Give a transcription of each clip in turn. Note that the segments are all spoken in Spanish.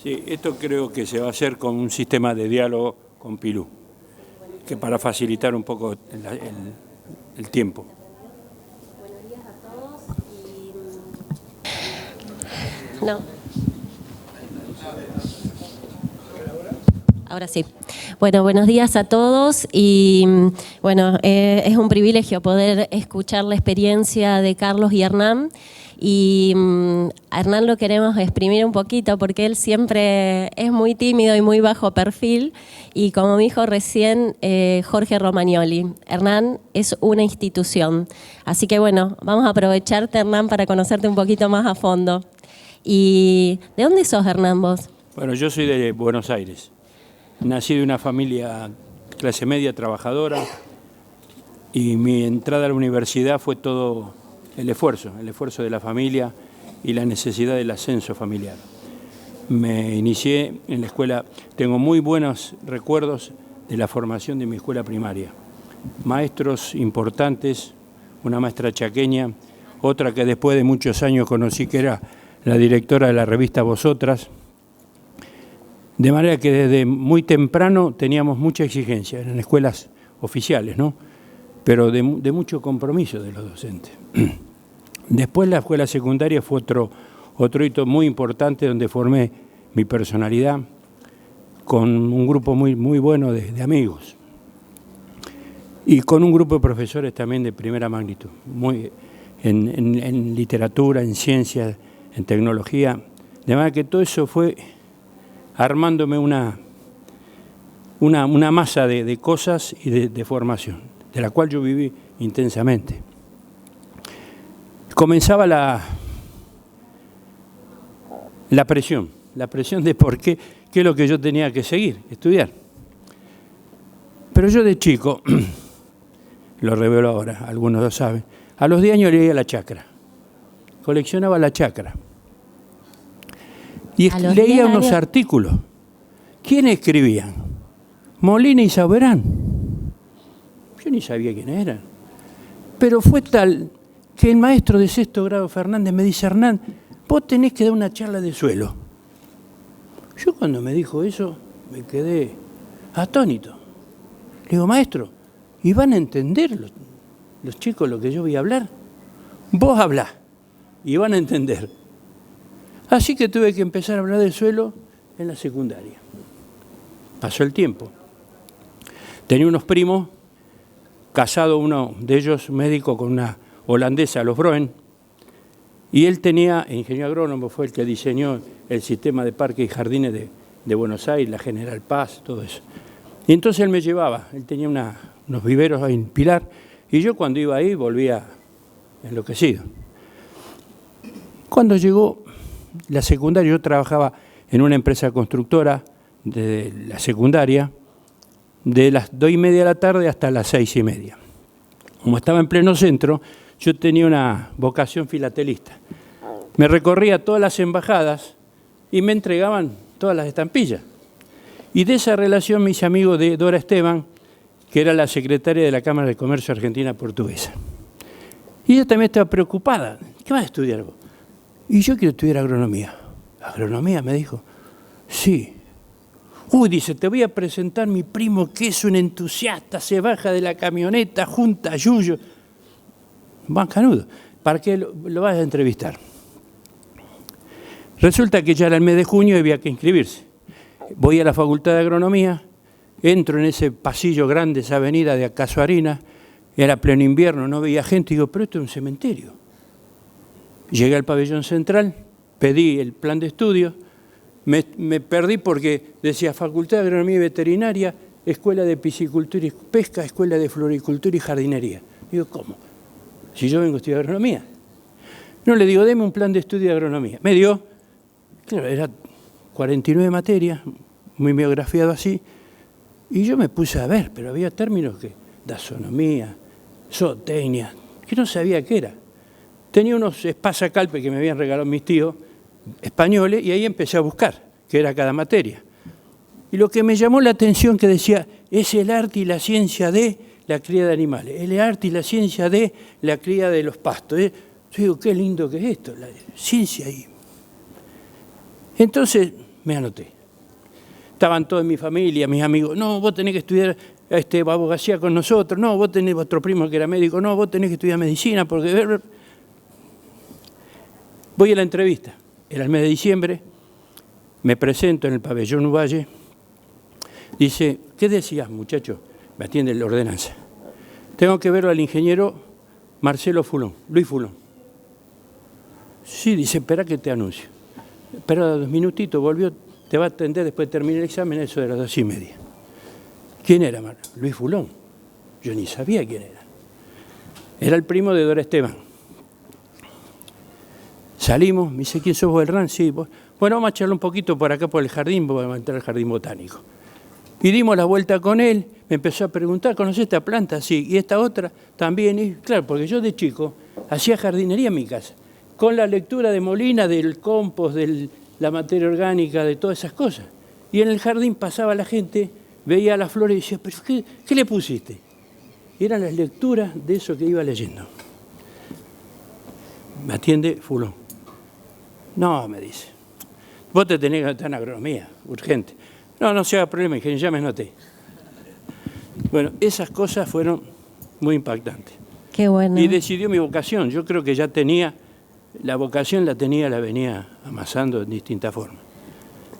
Sí, esto creo que se va a hacer con un sistema de diálogo con Pilú, que para facilitar un poco el tiempo. Buenos días a todos. No. Ahora sí. Bueno, buenos días a todos y bueno, es un privilegio poder escuchar la experiencia de Carlos y Hernán. Y a Hernán lo queremos exprimir un poquito porque él siempre es muy tímido y muy bajo perfil, y como me dijo recién Jorge Romagnoli, Hernán es una institución. Así que bueno, vamos a aprovecharte, Hernán, para conocerte un poquito más a fondo. ¿Y de dónde sos, Hernán, vos? Bueno, yo soy de Buenos Aires. Nací de una familia clase media trabajadora y mi entrada a la universidad fue todo el esfuerzo de la familia y la necesidad del ascenso familiar. Me inicié en la escuela, tengo muy buenos recuerdos de la formación de mi escuela primaria. Maestros importantes, una maestra chaqueña, otra que después de muchos años conocí que era la directora de la revista Vosotras. De manera que desde muy temprano teníamos mucha exigencia, eran escuelas oficiales, ¿no? Pero de mucho compromiso de los docentes. Después la escuela secundaria fue otro hito muy importante donde formé mi personalidad con un grupo muy bueno de amigos y con un grupo de profesores también de primera magnitud, en literatura, en ciencias, en tecnología, de manera que todo eso fue armándome una masa de cosas y de formación, de la cual yo viví intensamente. Comenzaba la presión de por qué es lo que yo tenía que seguir, estudiar. Pero yo de chico, lo revelo ahora, algunos lo saben, a los 10 años leía La Chacra, coleccionaba La Chacra. Y leía unos artículos. ¿Quiénes escribían? Molina y Sauberán. Yo ni sabía quiénes eran. Pero fue tal que el maestro de sexto grado, Fernández, me dice: Hernán, vos tenés que dar una charla de suelo. Yo cuando me dijo eso me quedé atónito. Le digo: maestro, ¿y van a entender los chicos lo que yo voy a hablar? Vos hablá y van a entender. Así que tuve que empezar a hablar del suelo en la secundaria. Pasó el tiempo. Tenía unos primos, casado uno de ellos, médico con una holandesa, los Broen, y él tenía, ingeniero agrónomo, fue el que diseñó el sistema de parques y jardines de Buenos Aires, la General Paz, todo eso. Y entonces él me llevaba, él tenía unos viveros ahí en Pilar, y yo cuando iba ahí volvía enloquecido. Cuando llegó la secundaria, yo trabajaba en una empresa constructora de la secundaria, de las 2:30 de la tarde hasta las 6:30. Como estaba en pleno centro, yo tenía una vocación filatelista. Me recorría todas las embajadas y me entregaban todas las estampillas. Y de esa relación me hice amigo de Dora Esteban, que era la secretaria de la Cámara de Comercio Argentina Portuguesa. Y ella también estaba preocupada. ¿Qué vas a estudiar vos? Y yo quiero estudiar agronomía. ¿Agronomía? Me dijo. Sí. Uy, dice, te voy a presentar mi primo que es un entusiasta, se baja de la camioneta, junta a Yuyo. Bancanudo, para que lo vayas a entrevistar. Resulta que ya era el mes de junio y había que inscribirse. Voy a la Facultad de Agronomía, entro en ese pasillo grande, esa avenida de Casuarina, era pleno invierno, no veía gente, y digo, pero esto es un cementerio. Llegué al pabellón central, pedí el plan de estudio, me perdí porque decía Facultad de Agronomía y Veterinaria, Escuela de Piscicultura y Pesca, Escuela de Floricultura y Jardinería. Digo, ¿cómo? Si yo vengo a estudiar agronomía. No, le digo, deme un plan de estudio de agronomía. Me dio, claro, era 49 materias, muy biografiado así, y yo me puse a ver, pero había términos que, dasonomía, zootecnia, que no sabía qué era. Tenía unos espasacalpes que me habían regalado mis tíos españoles y ahí empecé a buscar qué era cada materia. Y lo que me llamó la atención que decía, es el arte y la ciencia de la cría de animales, el arte y la ciencia de la cría de los pastos. Yo digo, qué lindo que es esto, la ciencia ahí. Entonces me anoté. Estaban todos en mi familia, mis amigos, no, vos tenés que estudiar abogacía con nosotros, no, vos tenés otro primo que era médico, no, vos tenés que estudiar medicina, porque... Voy a la entrevista, era el mes de diciembre, me presento en el pabellón Uvalle, dice, ¿qué decías, muchacho? Me atiende la ordenanza. Tengo que ver al ingeniero Marcelo Fulón, Luis Fulón. Sí, dice, espera que te anuncio. Espera 2 minutitos, volvió, te va a atender después de terminar el examen, eso de las 2:30. ¿Quién era, Luis Fulón? Yo ni sabía quién era. Era el primo de Dora Esteban. Salimos, me dice, ¿quién sos vos, Hernán? Sí, vos. Bueno, vamos a charlar un poquito por acá por el jardín, vamos a entrar al jardín botánico. Y dimos la vuelta con él, me empezó a preguntar, ¿conocés esta planta? Sí, y esta otra también. Y claro, porque yo de chico hacía jardinería en mi casa, con la lectura de Molina, del compost, de la materia orgánica, de todas esas cosas. Y en el jardín pasaba la gente, veía las flores y decía, ¿pero qué le pusiste? Y eran las lecturas de eso que iba leyendo. Me atiende Fulón. No, me dice, vos te tenés que anotar en agronomía, urgente. No se haga problema, ingeniero, ya me anoté. Bueno, esas cosas fueron muy impactantes. Qué bueno. Y decidió mi vocación. Yo creo que ya tenía, la vocación la venía amasando en distintas formas.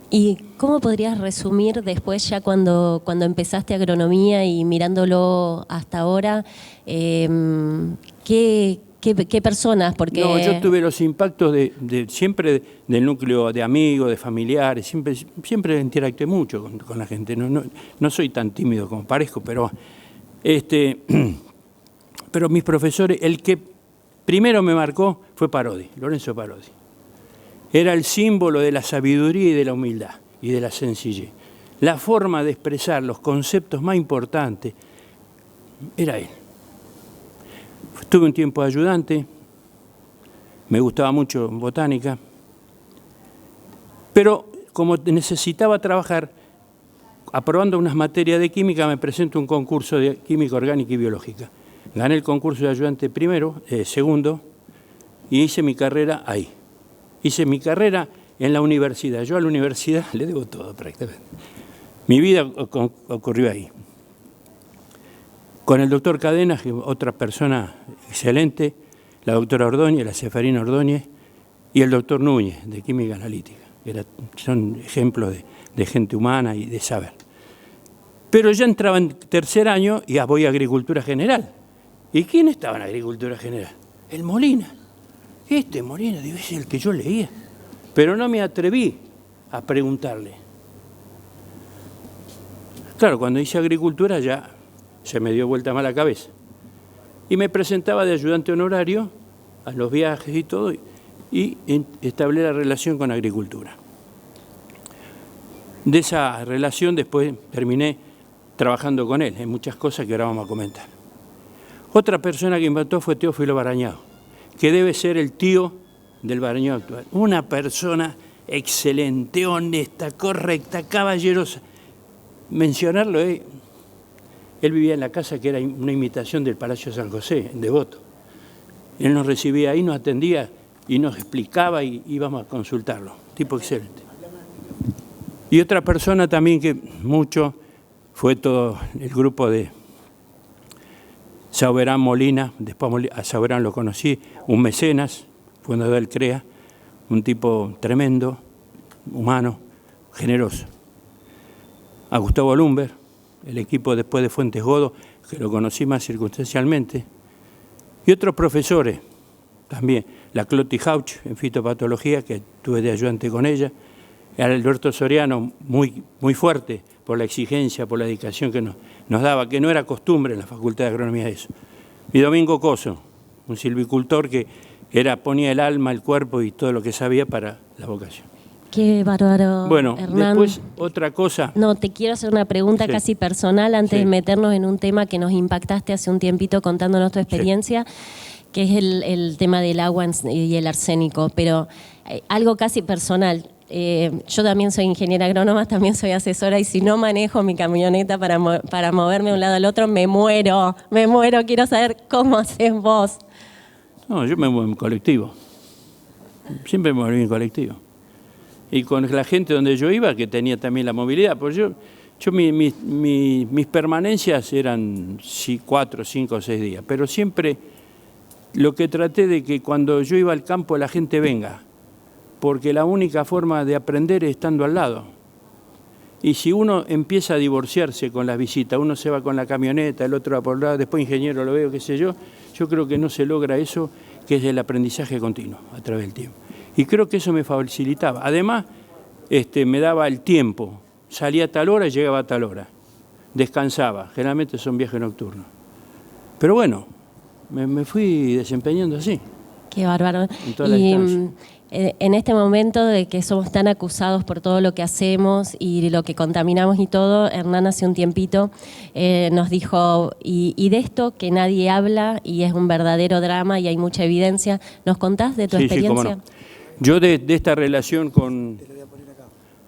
¿Y cómo podrías resumir después, ya cuando empezaste agronomía y mirándolo hasta ahora, qué personas? Porque... No, yo tuve los impactos siempre del núcleo de amigos, de familiares, siempre interactué mucho con la gente. No soy tan tímido como parezco, pero mis profesores, el que primero me marcó fue Parodi, Lorenzo Parodi. Era el símbolo de la sabiduría y de la humildad y de la sencillez. La forma de expresar los conceptos más importantes era él. Tuve un tiempo de ayudante, me gustaba mucho botánica, pero como necesitaba trabajar, aprobando unas materias de química, me presento a un concurso de química orgánica y biológica. Gané el concurso de ayudante segundo, y hice mi carrera ahí. Hice mi carrera en la universidad. Yo a la universidad le debo todo prácticamente. Mi vida ocurrió ahí. Con el doctor Cadenas, otra persona excelente, la doctora Ordóñez, la Ceferina Ordóñez, y el doctor Núñez, de Química Analítica. Son ejemplos de gente humana y de saber. Pero ya entraba en tercer año y ya voy a Agricultura General. ¿Y quién estaba en Agricultura General? El Molina. Molina, digo, es el que yo leía. Pero no me atreví a preguntarle. Claro, cuando hice agricultura ya se me dio vuelta más la cabeza. Y me presentaba de ayudante honorario a los viajes y todo, y establecí la relación con agricultura. De esa relación después terminé trabajando con él en muchas cosas que ahora vamos a comentar. Otra persona que inventó fue Teófilo Barañao, que debe ser el tío del Barañao actual. Una persona excelente, honesta, correcta, caballerosa. Mencionarlo, él vivía en la casa que era una imitación del Palacio San José, en Devoto. Él nos recibía ahí, nos atendía y nos explicaba y íbamos a consultarlo. Tipo excelente. Y otra persona también que mucho fue todo el grupo de Sauberán Molina, después a Sauberán lo conocí, un mecenas, fundador del CREA, un tipo tremendo, humano, generoso. A Gustavo Lumber, el equipo después de Fuentes Godo, que lo conocí más circunstancialmente, y otros profesores también, la Cloti Hauch en fitopatología, que tuve de ayudante con ella, Alberto Soriano, muy fuerte por la exigencia, por la dedicación que nos daba, que no era costumbre en la Facultad de Agronomía eso. Y Domingo Coso, un silvicultor que ponía el alma, el cuerpo y todo lo que sabía para la vocación. Qué bárbaro, bueno, Hernán. Después otra cosa. No, te quiero hacer una pregunta casi personal antes de meternos en un tema que nos impactaste hace un tiempito contándonos tu experiencia, que es el tema del agua y el arsénico, pero algo casi personal. Yo también soy ingeniera agrónoma, también soy asesora, y si no manejo mi camioneta para moverme de un lado al otro, me muero. Quiero saber cómo haces vos. No, yo me muevo en colectivo. Siempre me moví en colectivo. y con la gente donde yo iba, que tenía también la movilidad. Pues mis permanencias eran 4, 5 o 6 días, pero siempre lo que traté de que cuando yo iba al campo la gente venga, porque la única forma de aprender es estando al lado. Y si uno empieza a divorciarse con las visitas, uno se va con la camioneta, el otro va por el lado, después ingeniero lo veo, qué sé yo creo que no se logra eso, que es el aprendizaje continuo a través del tiempo. Y creo que eso me facilitaba. Además, me daba el tiempo. Salía a tal hora y llegaba a tal hora. Descansaba. Generalmente son viajes nocturnos. Pero bueno, me fui desempeñando así. Qué bárbaro. En toda la distancia. En este momento de que somos tan acusados por todo lo que hacemos y lo que contaminamos y todo, Hernán hace un tiempito nos dijo, y de esto que nadie habla y es un verdadero drama y hay mucha evidencia, ¿nos contás de tu experiencia? Sí, cómo no. Yo de esta relación con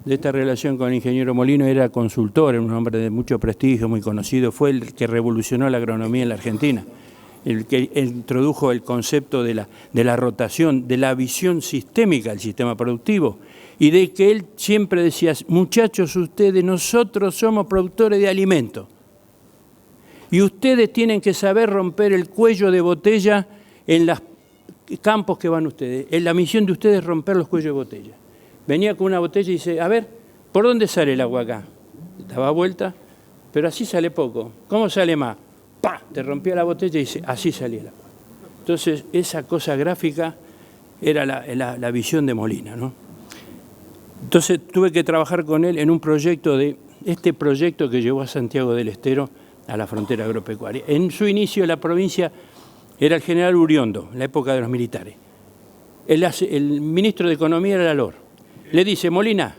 el ingeniero Molino era consultor, era un hombre de mucho prestigio, muy conocido, fue el que revolucionó la agronomía en la Argentina, el que introdujo el concepto de la rotación, de la visión sistémica del sistema productivo, y de que él siempre decía, muchachos, nosotros somos productores de alimentos, y ustedes tienen que saber romper el cuello de botella en los campos que van ustedes. La misión de ustedes es romper los cuellos de botella. Venía con una botella y dice, a ver, ¿por dónde sale el agua acá? Daba vuelta, pero así sale poco. ¿Cómo sale más? ¡Pah! Te rompía la botella y dice, así salía el agua. Entonces, esa cosa gráfica era la visión de Molina, ¿no? Entonces, tuve que trabajar con él en un proyecto este proyecto que llevó a Santiago del Estero a la frontera agropecuaria. En su inicio, la provincia era el general Uriondo, en la época de los militares. El ministro de Economía era Lalor. Le dice, Molina.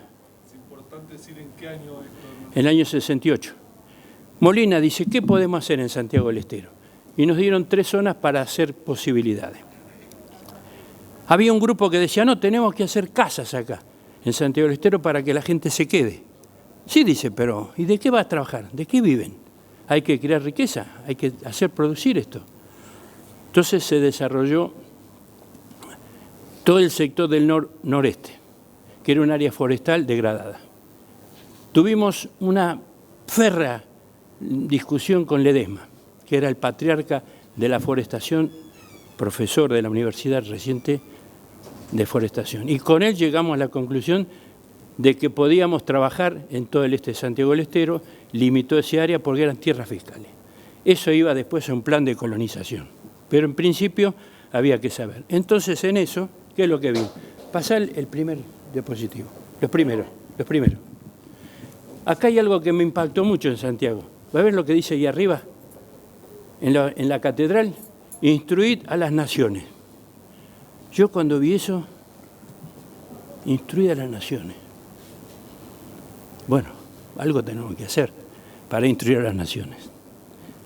Es importante decir en qué año esto. En el año 68. Molina dice, ¿qué podemos hacer en Santiago del Estero? Y nos dieron 3 zonas para hacer posibilidades. Había un grupo que decía, no, tenemos que hacer casas acá, en Santiago del Estero, para que la gente se quede. Sí, dice, pero ¿y de qué va a trabajar? ¿De qué viven? Hay que crear riqueza, hay que hacer producir esto. Entonces se desarrolló todo el sector del noreste, que era un área forestal degradada. Tuvimos una férrea discusión con Ledesma, que era el patriarca de la forestación, profesor de la Universidad Reciente de Forestación. Y con él llegamos a la conclusión de que podíamos trabajar en todo el este de Santiago del Estero, limitó ese área porque eran tierras fiscales. Eso iba después a un plan de colonización, pero en principio había que saber. Entonces en eso, ¿qué es lo que vi? Pasar el primer diapositivo, los primeros. Acá hay algo que me impactó mucho en Santiago. ¿Va a ver lo que dice ahí arriba? En la catedral, instruid a las naciones. Yo cuando vi eso, instruid a las naciones. Bueno, algo tenemos que hacer para instruir a las naciones.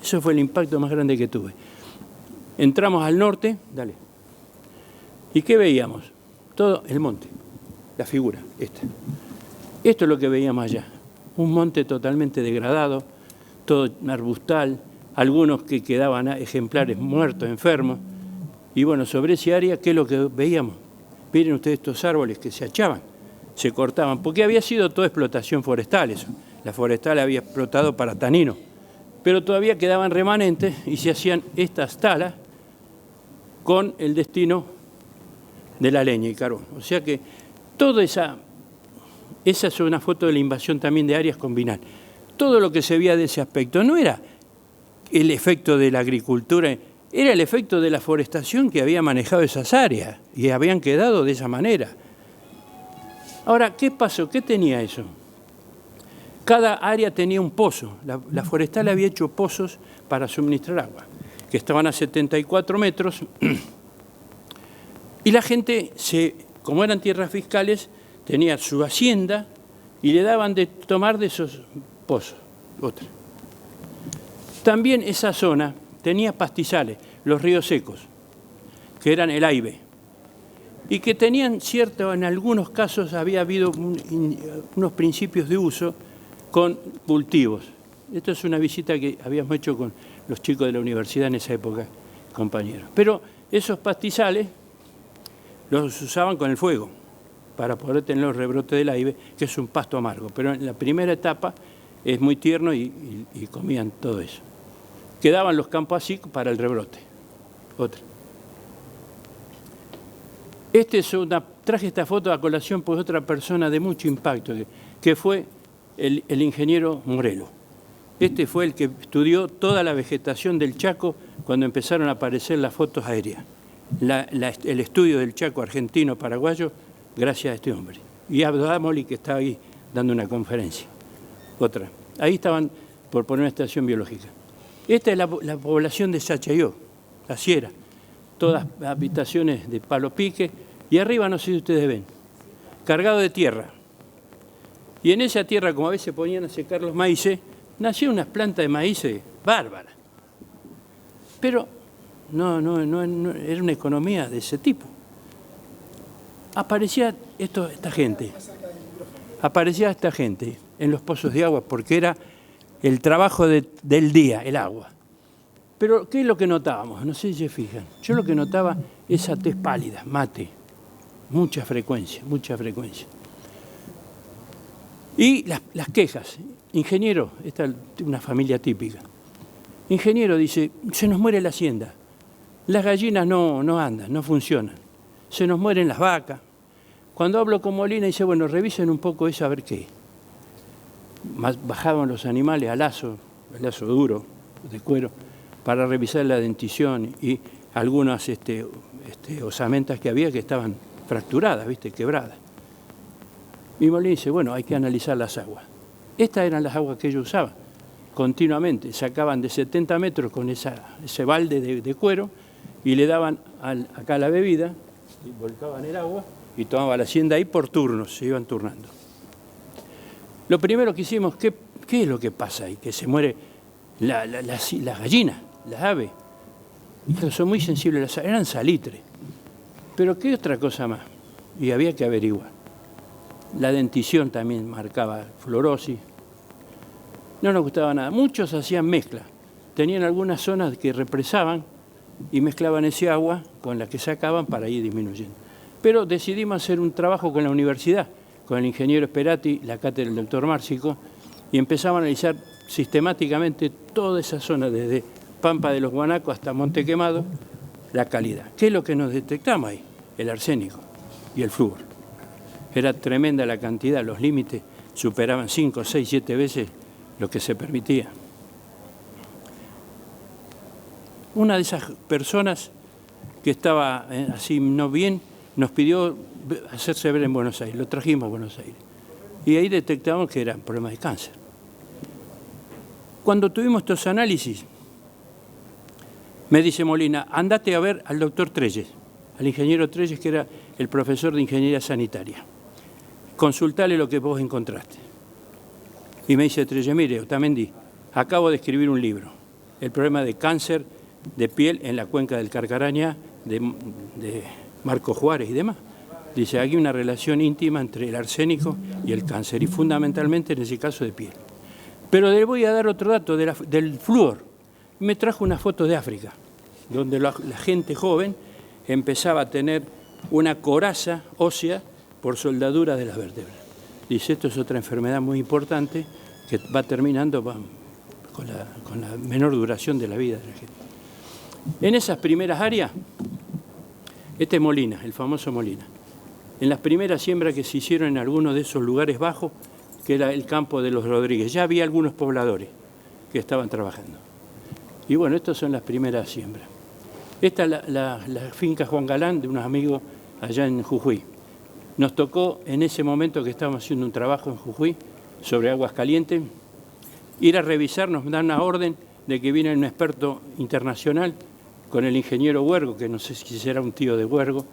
Eso fue el impacto más grande que tuve. Entramos al norte, dale. ¿Y qué veíamos? Todo el monte, la figura, esta. Esto es lo que veíamos allá. Un monte totalmente degradado, todo arbustal, algunos que quedaban ejemplares muertos, enfermos. Y bueno, sobre ese área, ¿qué es lo que veíamos? Miren ustedes estos árboles que se achaban, se cortaban, porque había sido toda explotación forestal eso. La forestal había explotado para tanino, pero todavía quedaban remanentes y se hacían estas talas con el destino de la leña y carbón. O sea que toda esa es una foto de la invasión también de áreas con Vinal. Todo lo que se veía de ese aspecto no era el efecto de la agricultura, era el efecto de la forestación que había manejado esas áreas y habían quedado de esa manera. Ahora, ¿qué pasó? ¿Qué tenía eso? Cada área tenía un pozo. La forestal había hecho pozos para suministrar agua, que estaban a 74 metros. Y la gente, como eran tierras fiscales, tenía su hacienda y le daban de tomar de esos pozos. Otra. También esa zona tenía pastizales, los ríos secos, que eran el Aibe, y que tenían en algunos casos había habido unos principios de uso con cultivos. Esto es una visita que habíamos hecho con los chicos de la universidad en esa época, compañeros. Pero esos pastizales los usaban con el fuego. para poder tener los rebrotes del AIBE, que es un pasto amargo. Pero en la primera etapa es muy tierno y comían todo eso. Quedaban los campos así para el rebrote. Otra. Traje esta foto a colación por otra persona de mucho impacto, que fue el ingeniero Morelo. Este fue el que estudió toda la vegetación del Chaco cuando empezaron a aparecer las fotos aéreas. El estudio del Chaco argentino-paraguayo, gracias a este hombre. Y Abdo Amoli, que estaba ahí dando una conferencia. Otra. Ahí estaban por poner una estación biológica. Esta es la población de Sachayó, la Sierra. Todas habitaciones de palo pique. Y arriba, no sé si ustedes ven, cargado de tierra. Y en esa tierra, como a veces ponían a secar los maíces, nacieron unas plantas de maíces bárbaras. Pero no era una economía de ese tipo. Aparecía esta gente en los pozos de agua porque era el trabajo del día, el agua. Pero, ¿qué es lo que notábamos? No sé si se fijan. Yo lo que notaba es esa tez pálida, mate, mucha frecuencia. Y las quejas. Ingeniero, esta es una familia típica. Ingeniero dice, se nos muere la hacienda. Las gallinas no andan, no funcionan. Se nos mueren las vacas. Cuando hablo con Molina dice, bueno, revisen un poco eso a ver qué. Bajaban los animales al lazo, el lazo duro, de cuero, para revisar la dentición y algunas osamentas que había que estaban fracturadas, quebradas. Y Molina dice, bueno, hay que analizar las aguas. Estas eran las aguas que ellos usaban continuamente. Sacaban de 70 metros con ese balde de cuero y le daban acá la bebida, y volcaban el agua y tomaban la hacienda ahí por turnos, se iban turnando. Lo primero que hicimos, ¿qué es lo que pasa ahí? Que se muere las gallinas, las aves. Son muy sensibles, eran salitre. Pero ¿qué otra cosa más? Y había que averiguar. La dentición también marcaba fluorosis. No nos gustaba nada. Muchos hacían mezcla. Tenían algunas zonas que represaban y mezclaban ese agua con la que sacaban para ir disminuyendo. Pero decidimos hacer un trabajo con la universidad, con el ingeniero Sperati, la cátedra del doctor Márcico, y empezamos a analizar sistemáticamente toda esa zona, desde Pampa de los Guanacos hasta Monte Quemado, la calidad. ¿Qué es lo que nos detectamos ahí? El arsénico y el flúor. Era tremenda la cantidad, los límites superaban 5, 6, 7 veces lo que se permitía. Una de esas personas que estaba así no bien, nos pidió hacerse ver en Buenos Aires, lo trajimos a Buenos Aires. Y ahí detectamos que eran problemas de cáncer. Cuando tuvimos estos análisis, me dice Molina, andate a ver al doctor Trelles, al ingeniero Trelles, que era el profesor de ingeniería sanitaria. Consultale lo que vos encontraste. Y me dice Trelles, mire, Otamendi, acabo de escribir un libro, el problema de cáncer de piel en la cuenca del Carcarañá, de Marco Juárez y demás. Dice, aquí hay una relación íntima entre el arsénico y el cáncer, y fundamentalmente en ese caso de piel. Pero le voy a dar otro dato del flúor. Me trajo una foto de África, donde la gente joven empezaba a tener una coraza ósea por soldadura de las vértebras. Dice, esto es otra enfermedad muy importante que va terminando con la menor duración de la vida de la gente. En esas primeras áreas, este es Molina, el famoso Molina. En las primeras siembras que se hicieron en algunos de esos lugares bajos, que era el campo de los Rodríguez, ya había algunos pobladores que estaban trabajando. Y bueno, estas son las primeras siembras. Esta es la finca Juan Galán de unos amigos allá en Jujuy. Nos tocó en ese momento que estábamos haciendo un trabajo en Jujuy sobre aguas calientes, ir a revisar, nos dan una orden de que viene un experto internacional con el ingeniero Huergo, que no sé si será un tío de Huergo,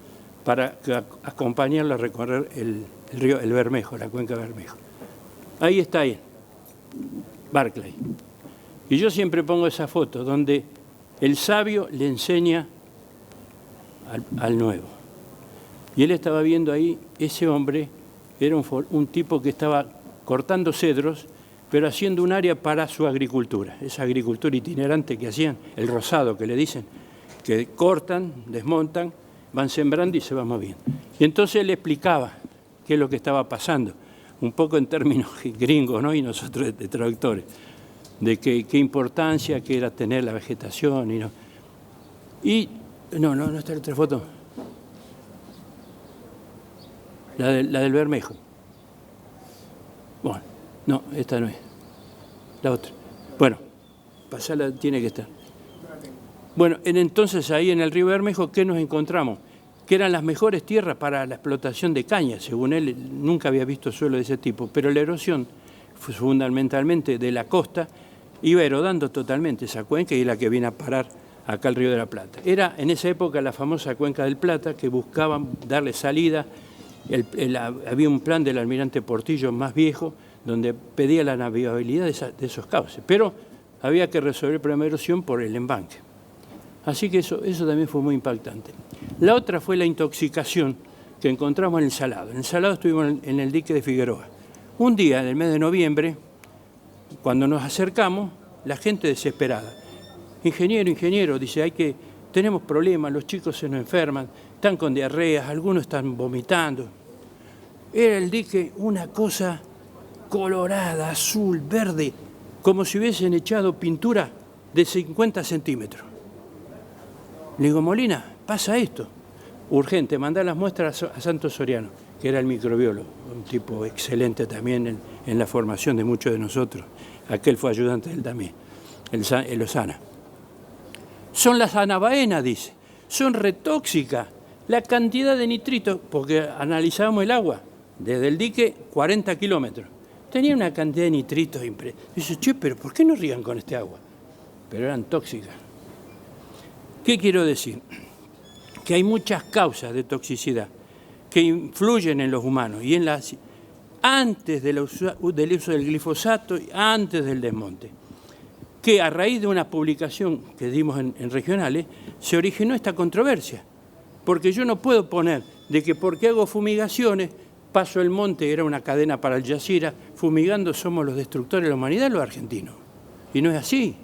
para acompañarlo a recorrer el río, el Bermejo, la cuenca Bermejo. Ahí está él, Barclay. Y yo siempre pongo esa foto donde el sabio le enseña al nuevo. Y él estaba viendo ahí, ese hombre era un tipo que estaba cortando cedros, pero haciendo un área para su agricultura, esa agricultura itinerante que hacían, el rosado que le dicen, que cortan, desmontan, van sembrando y se van moviendo. Y entonces él explicaba qué es lo que estaba pasando, un poco en términos gringos, ¿no? Y nosotros de traductores, de qué importancia que era tener la vegetación. No está la otra foto. La del Bermejo. Bueno, no, esta no es. La otra. Bueno, pasarla tiene que estar. Bueno, entonces ahí en el río Bermejo, ¿qué nos encontramos? Que eran las mejores tierras para la explotación de caña. Según él, nunca había visto suelo de ese tipo, pero la erosión, fundamentalmente de la costa, iba erodando totalmente esa cuenca y la que viene a parar acá al Río de la Plata. Era en esa época la famosa Cuenca del Plata, que buscaban darle salida. Había un plan del almirante Portillo más viejo, donde pedía la navegabilidad de esos cauces, pero había que resolver el problema de erosión por el embanque. Así que eso también fue muy impactante. La otra fue la intoxicación que encontramos en el Salado. En el Salado estuvimos en el dique de Figueroa. Un día, en el mes de noviembre, cuando nos acercamos, la gente desesperada. Ingeniero, dice, tenemos problemas, los chicos se nos enferman, están con diarreas, algunos están vomitando. Era el dique una cosa colorada, azul, verde, como si hubiesen echado pintura de 50 centímetros. Le digo, Molina, pasa esto. Urgente, mandar las muestras a Santos Soriano, que era el microbiólogo, un tipo excelente también en la formación de muchos de nosotros. Aquel fue ayudante de él también, el Osana. Son las anabaenas, dice, son retóxicas. La cantidad de nitritos, porque analizábamos el agua, desde el dique 40 kilómetros. Tenía una cantidad de nitritos impresionante. Dice, che, pero ¿por qué no riegan con este agua? Pero eran tóxicas. ¿Qué quiero decir? Que hay muchas causas de toxicidad que influyen en los humanos y antes del uso del glifosato y antes del desmonte. Que a raíz de una publicación que dimos en regionales, se originó esta controversia. Porque yo no puedo poner de que porque hago fumigaciones, paso el monte, era una cadena para Al Jazeera, fumigando somos los destructores de la humanidad los argentinos. Y no es así.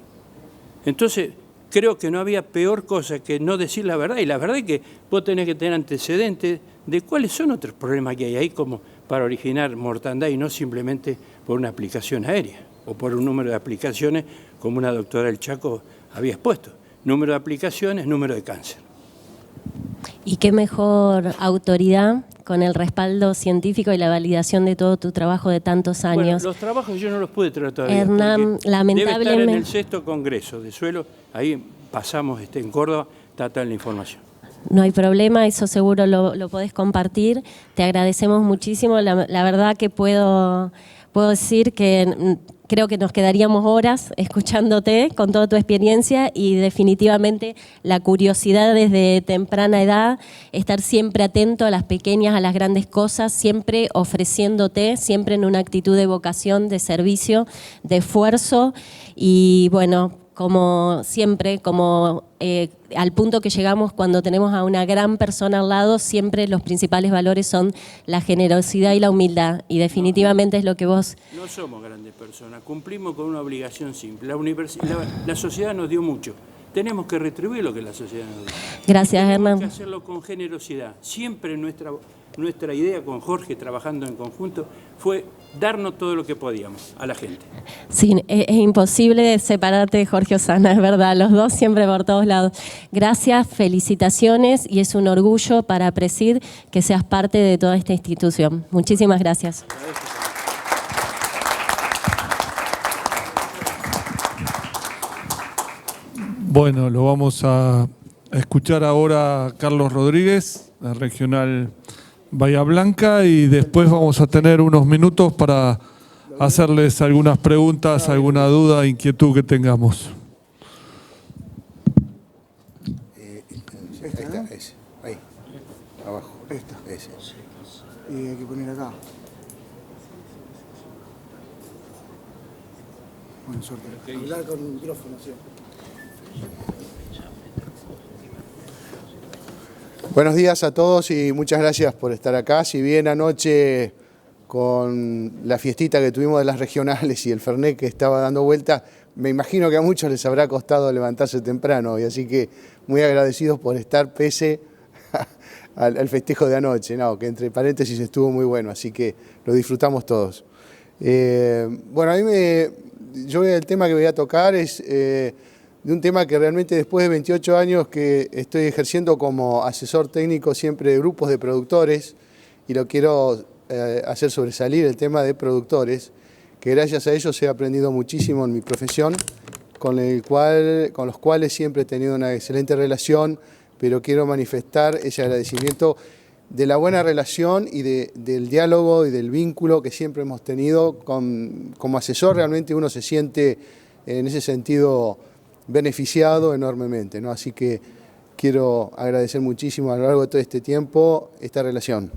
Entonces, creo que no había peor cosa que no decir la verdad. Y la verdad es que vos tenés que tener antecedentes de cuáles son otros problemas que hay ahí como para originar mortandad y no simplemente por una aplicación aérea o por un número de aplicaciones como una doctora del Chaco había expuesto. Número de aplicaciones, número de cáncer. Y qué mejor autoridad con el respaldo científico y la validación de todo tu trabajo de tantos años. Bueno, los trabajos yo no los pude traer todavía. Hernán, lamentablemente... Debe estar en el 6º Congreso de Suelo, ahí pasamos en Córdoba, está toda la información. No hay problema, eso seguro lo podés compartir. Te agradecemos muchísimo. La verdad que puedo decir que creo que nos quedaríamos horas escuchándote con toda tu experiencia y definitivamente la curiosidad desde temprana edad, estar siempre atento a las pequeñas, a las grandes cosas, siempre ofreciéndote, siempre en una actitud de vocación, de servicio, de esfuerzo y bueno, como siempre, al punto que llegamos cuando tenemos a una gran persona al lado, siempre los principales valores son la generosidad y la humildad. Y definitivamente es lo que vos... No somos grandes personas, cumplimos con una obligación simple. La sociedad nos dio mucho. Tenemos que retribuir lo que la sociedad nos dio. Gracias, Hernán. Tenemos que hacerlo con generosidad. Siempre nuestra idea con Jorge, trabajando en conjunto, fue darnos todo lo que podíamos a la gente. Sí, es imposible separarte de Jorge Osana, es verdad, los dos siempre por todos lados. Gracias, felicitaciones y es un orgullo para Presid que seas parte de toda esta institución. Muchísimas gracias. Bueno, lo vamos a escuchar ahora a Carlos Rodríguez, la regional Bahía Blanca, y después vamos a tener unos minutos para hacerles algunas preguntas, alguna duda, inquietud que tengamos. Ahí, abajo. Esta. Ese. Y hay que poner acá. Buena suerte. Hablar con un micrófono, sí. Buenos días a todos y muchas gracias por estar acá. Si bien anoche con la fiestita que tuvimos de las regionales y el Fernet que estaba dando vuelta, me imagino que a muchos les habrá costado levantarse temprano hoy, así que muy agradecidos por estar pese al festejo de anoche, no, que entre paréntesis estuvo muy bueno, así que lo disfrutamos todos. Bueno, yo el tema que voy a tocar es de un tema que realmente después de 28 años que estoy ejerciendo como asesor técnico siempre de grupos de productores, y lo quiero hacer sobresalir, el tema de productores, que gracias a ellos he aprendido muchísimo en mi profesión, con los cuales siempre he tenido una excelente relación, pero quiero manifestar ese agradecimiento de la buena relación y del diálogo y del vínculo que siempre hemos tenido como asesor. Realmente uno se siente en ese sentido beneficiado enormemente, ¿no? Así que quiero agradecer muchísimo a lo largo de todo este tiempo esta relación.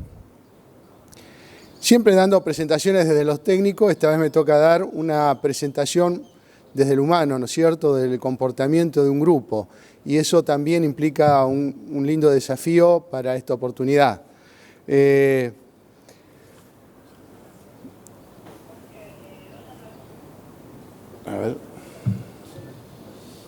Siempre dando presentaciones desde los técnicos, esta vez me toca dar una presentación desde el humano, ¿no es cierto?, del comportamiento de un grupo. Y eso también implica un lindo desafío para esta oportunidad. A ver.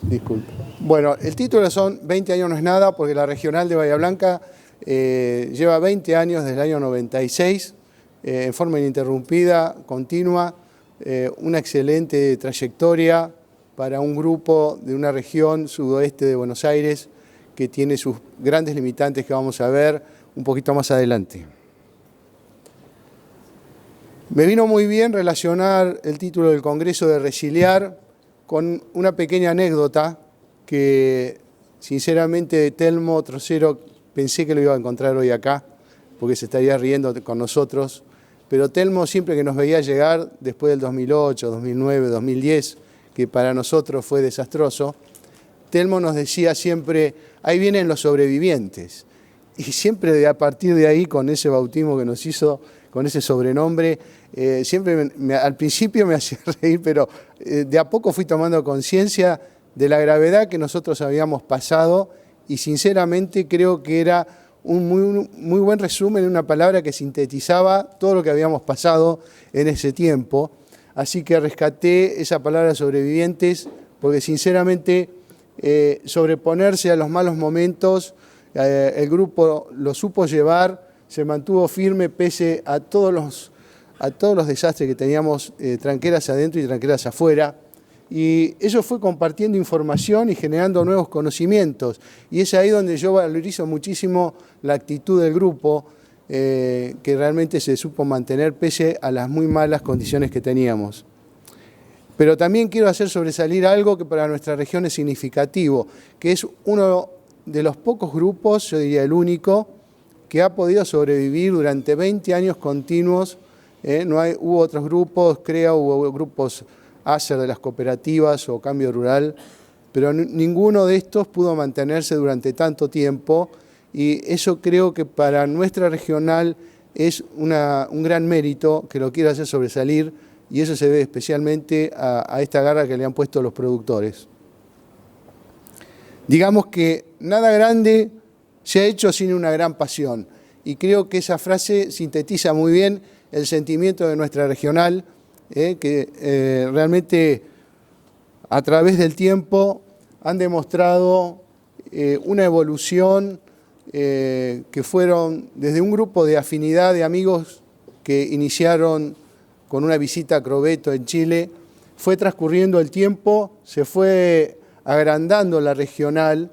Disculpe. Bueno, el título son 20 años no es nada, porque la regional de Bahía Blanca lleva 20 años desde el año 96, en forma ininterrumpida, continua, una excelente trayectoria para un grupo de una región sudoeste de Buenos Aires que tiene sus grandes limitantes que vamos a ver un poquito más adelante. Me vino muy bien relacionar el título del Congreso de Resiliar con una pequeña anécdota que sinceramente Telmo Trocero pensé que lo iba a encontrar hoy acá, porque se estaría riendo con nosotros, pero Telmo siempre que nos veía llegar después del 2008, 2009, 2010, que para nosotros fue desastroso, Telmo nos decía siempre, ahí vienen los sobrevivientes. Y siempre a partir de ahí, con ese bautismo que nos hizo, con ese sobrenombre, siempre al principio me hacía reír, pero de a poco fui tomando conciencia de la gravedad que nosotros habíamos pasado y sinceramente creo que era un muy buen resumen en una palabra que sintetizaba todo lo que habíamos pasado en ese tiempo. Así que rescaté esa palabra sobrevivientes porque sinceramente sobreponerse a los malos momentos, el grupo lo supo llevar, se mantuvo firme pese a todos los desastres que teníamos, tranqueras adentro y tranqueras afuera. Y eso fue compartiendo información y generando nuevos conocimientos. Y es ahí donde yo valorizo muchísimo la actitud del grupo, que realmente se supo mantener pese a las muy malas condiciones que teníamos. Pero también quiero hacer sobresalir algo que para nuestra región es significativo, que es uno de los pocos grupos, yo diría el único, que ha podido sobrevivir durante 20 años continuos. Hubo otros grupos, hubo grupos ACER de las cooperativas o Cambio Rural, pero ninguno de estos pudo mantenerse durante tanto tiempo y eso creo que para nuestra regional es un gran mérito que lo quiero hacer sobresalir y eso se debe especialmente a esta garra que le han puesto los productores. Digamos que nada grande se ha hecho sin una gran pasión y creo que esa frase sintetiza muy bien el sentimiento de nuestra regional, que realmente a través del tiempo han demostrado una evolución que fueron desde un grupo de afinidad de amigos que iniciaron con una visita a Crobeto en Chile, fue transcurriendo el tiempo, se fue agrandando la regional,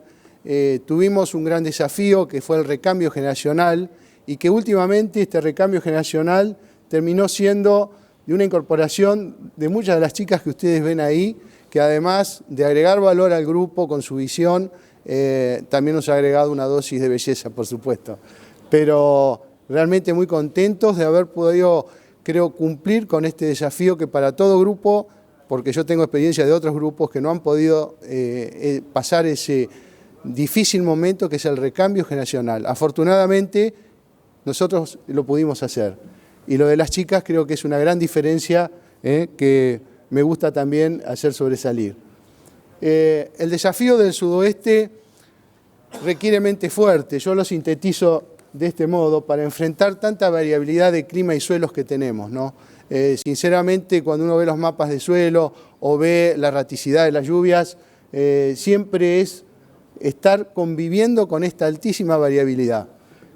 tuvimos un gran desafío que fue el recambio generacional y que últimamente este recambio generacional terminó siendo de una incorporación de muchas de las chicas que ustedes ven ahí, que además de agregar valor al grupo con su visión, también nos ha agregado una dosis de belleza, por supuesto. Pero realmente muy contentos de haber podido, creo, cumplir con este desafío que para todo grupo, porque yo tengo experiencia de otros grupos que no han podido pasar ese difícil momento que es el recambio generacional. Afortunadamente, nosotros lo pudimos hacer. Y lo de las chicas creo que es una gran diferencia que me gusta también hacer sobresalir. El desafío del sudoeste requiere mente fuerte, yo lo sintetizo de este modo, para enfrentar tanta variabilidad de clima y suelos que tenemos, ¿no? Sinceramente, cuando uno ve los mapas de suelo o ve la erraticidad de las lluvias, siempre es estar conviviendo con esta altísima variabilidad.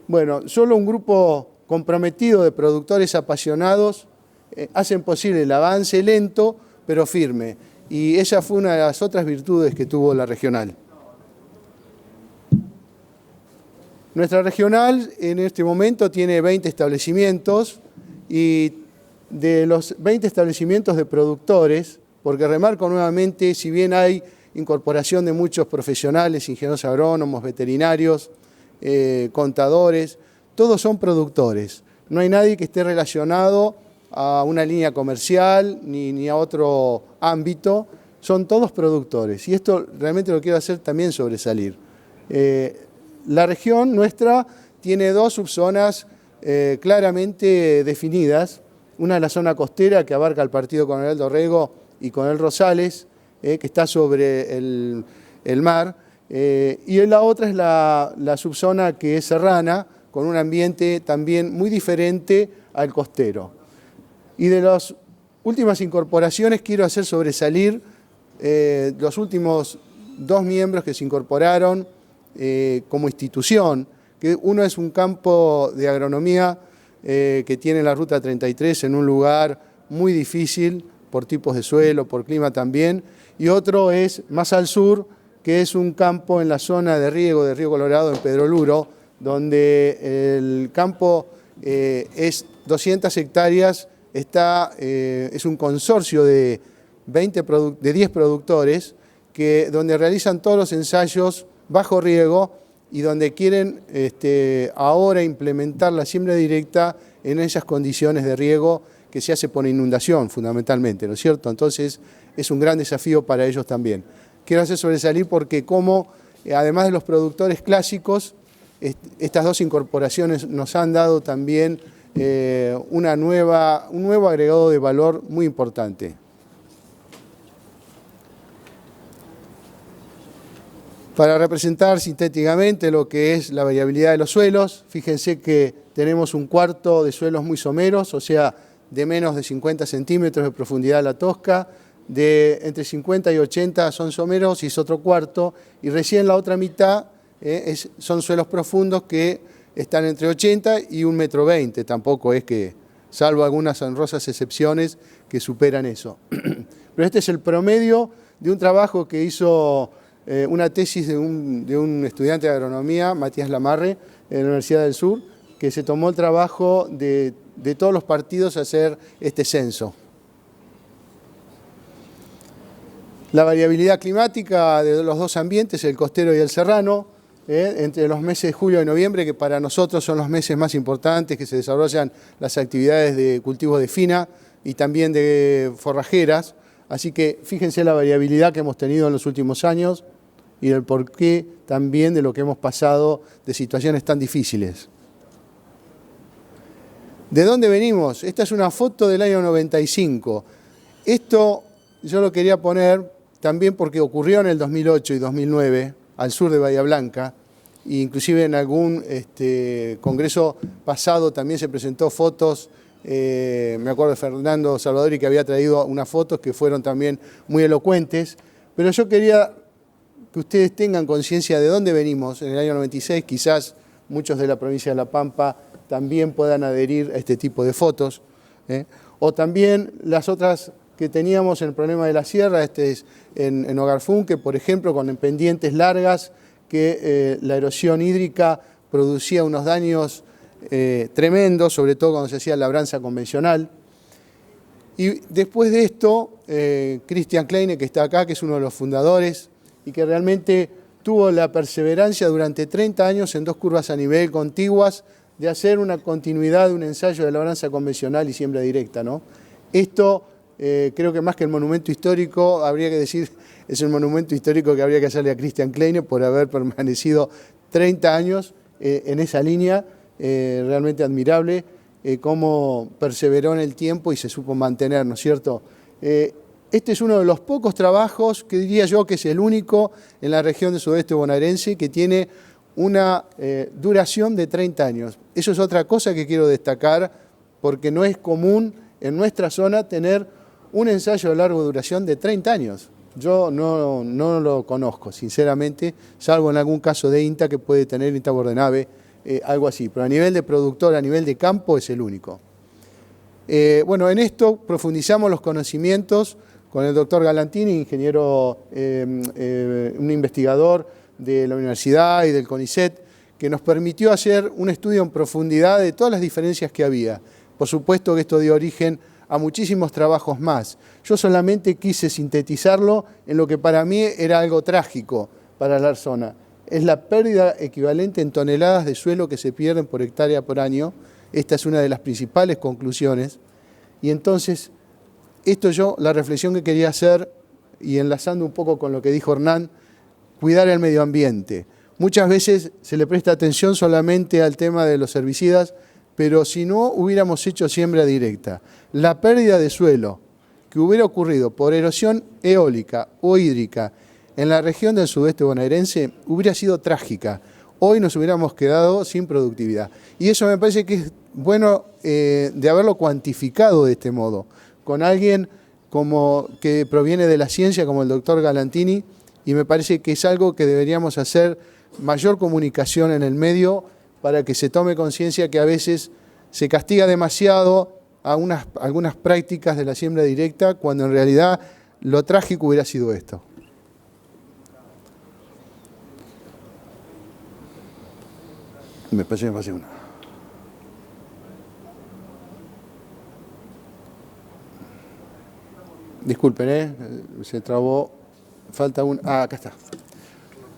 Bueno, solo un grupo comprometido de productores apasionados hacen posible el avance lento pero firme, y esa fue una de las otras virtudes que tuvo la regional. Nuestra regional en este momento tiene 20 establecimientos, y de los 20 establecimientos de productores, porque remarco nuevamente, si bien hay incorporación de muchos profesionales, ingenieros agrónomos, veterinarios, contadores, todos son productores. No hay nadie que esté relacionado a una línea comercial ni a otro ámbito, son todos productores. Y esto realmente lo quiero hacer también sobresalir. La región nuestra tiene dos subzonas claramente definidas. Una es la zona costera, que abarca el partido Coronel Dorrego y Coronel Rosales, que está sobre el mar, y la otra es la subzona que es serrana, con un ambiente también muy diferente al costero. Y de las últimas incorporaciones quiero hacer sobresalir los últimos 2 miembros que se incorporaron como institución, que uno es un campo de agronomía que tiene la Ruta 33 en un lugar muy difícil por tipos de suelo, por clima también, y otro es más al sur, que es un campo en la zona de Río Colorado, en Pedro Luro, donde el campo es 200 hectáreas, es un consorcio de 10 productores donde realizan todos los ensayos bajo riego y donde quieren ahora implementar la siembra directa en esas condiciones de riego que se hace por inundación fundamentalmente, ¿no es cierto? Entonces es un gran desafío para ellos también. Quiero hacer sobresalir porque además de los productores clásicos, estas dos incorporaciones nos han dado también un nuevo agregado de valor muy importante. Para representar sintéticamente lo que es la variabilidad de los suelos, fíjense que tenemos un cuarto de suelos muy someros, o sea, de menos de 50 centímetros de profundidad la tosca, de entre 50 y 80 son someros y es otro cuarto, y recién la otra mitad son suelos profundos que están entre 80 y 1,20 m, tampoco es que, salvo algunas honrosas excepciones, que superan eso. Pero este es el promedio de un trabajo que hizo una tesis de un estudiante de agronomía, Matías Lamarre, en la Universidad del Sur, que se tomó el trabajo de todos los partidos a hacer este censo. La variabilidad climática de los dos ambientes, el costero y el serrano, entre los meses de julio y noviembre, que para nosotros son los meses más importantes, que se desarrollan las actividades de cultivos de fina y también de forrajeras. Así que fíjense la variabilidad que hemos tenido en los últimos años y el porqué también de lo que hemos pasado de situaciones tan difíciles. ¿De dónde venimos? Esta es una foto del año 95. Esto yo lo quería poner también porque ocurrió en el 2008 y 2009 al sur de Bahía Blanca, e inclusive en algún congreso pasado también se presentó fotos. Me acuerdo de Fernando Salvadori, que había traído unas fotos que fueron también muy elocuentes, pero yo quería que ustedes tengan conciencia de dónde venimos. En el año 96 quizás muchos de la provincia de La Pampa también puedan adherir a este tipo de fotos, o también las otras que teníamos en el problema de la sierra, es en Ogarfunque, por ejemplo, con pendientes largas, que la erosión hídrica producía unos daños tremendos, sobre todo cuando se hacía labranza convencional. Y después de esto, Christian Kleine, que está acá, que es uno de los fundadores y que realmente tuvo la perseverancia durante 30 años en 2 curvas a nivel contiguas de hacer una continuidad de un ensayo de labranza convencional y siembra directa, ¿no? Esto creo que más que el monumento histórico, habría que decir, es el monumento histórico que habría que hacerle a Christian Kleine por haber permanecido 30 años en esa línea. Realmente admirable cómo perseveró en el tiempo y se supo mantener, ¿no es cierto? Este es uno de los pocos trabajos, que diría yo que es el único en la región del sudeste bonaerense, que tiene una duración de 30 años. Eso es otra cosa que quiero destacar, porque no es común en nuestra zona tener un ensayo de larga duración de 30 años. Yo no lo conozco, sinceramente, salvo en algún caso de INTA que puede tener INTA Bordenave, algo así. Pero a nivel de productor, a nivel de campo, es el único. Bueno, en esto profundizamos los conocimientos con el doctor Galantini, ingeniero, un investigador de la universidad y del CONICET, que nos permitió hacer un estudio en profundidad de todas las diferencias que había. Por supuesto que esto dio origen a muchísimos trabajos más. Yo solamente quise sintetizarlo en lo que para mí era algo trágico para la zona. Es la pérdida equivalente en toneladas de suelo que se pierden por hectárea por año. Esta es una de las principales conclusiones. Y entonces, la reflexión que quería hacer, y enlazando un poco con lo que dijo Hernán, cuidar el medio ambiente. Muchas veces se le presta atención solamente al tema de los herbicidas, pero si no hubiéramos hecho siembra directa, la pérdida de suelo que hubiera ocurrido por erosión eólica o hídrica en la región del sudeste bonaerense hubiera sido trágica. Hoy nos hubiéramos quedado sin productividad. Y eso me parece que es bueno de haberlo cuantificado de este modo, con alguien que proviene de la ciencia como el doctor Galantini, y me parece que es algo que deberíamos hacer mayor comunicación en el medio para que se tome conciencia que a veces se castiga demasiado a algunas prácticas de la siembra directa, cuando en realidad lo trágico hubiera sido esto. Me pasé una. Disculpen, se trabó. Falta un... acá está.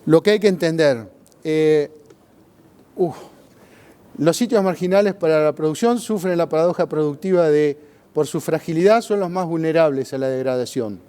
Lo que hay que entender. Los sitios marginales para la producción sufren la paradoja productiva de, por su fragilidad, son los más vulnerables a la degradación,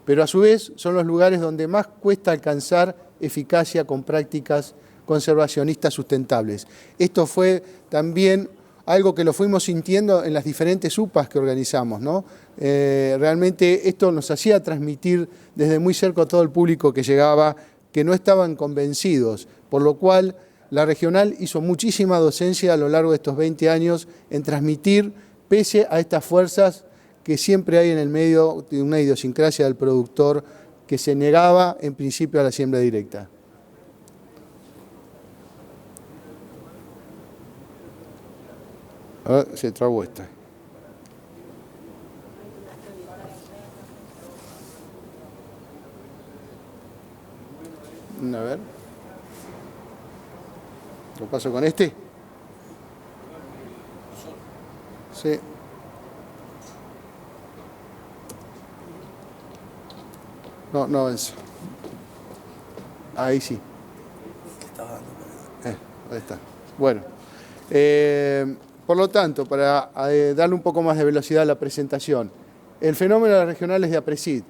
pero a su vez son los lugares donde más cuesta alcanzar eficacia con prácticas conservacionistas sustentables. Esto fue también algo que lo fuimos sintiendo en las diferentes UPAs que organizamos, ¿no? Realmente esto nos hacía transmitir desde muy cerca a todo el público que llegaba, que no estaban convencidos, por lo cual la regional hizo muchísima docencia a lo largo de estos 20 años en transmitir, pese a estas fuerzas que siempre hay en el medio de una idiosincrasia del productor que se negaba en principio a la siembra directa. A ver, se trabó esta. A ver. ¿Lo paso con este? Sí. No avanza. Ahí sí. Ahí está. Bueno. Por lo tanto, para darle un poco más de velocidad a la presentación, el fenómeno de las regionales de APRESID,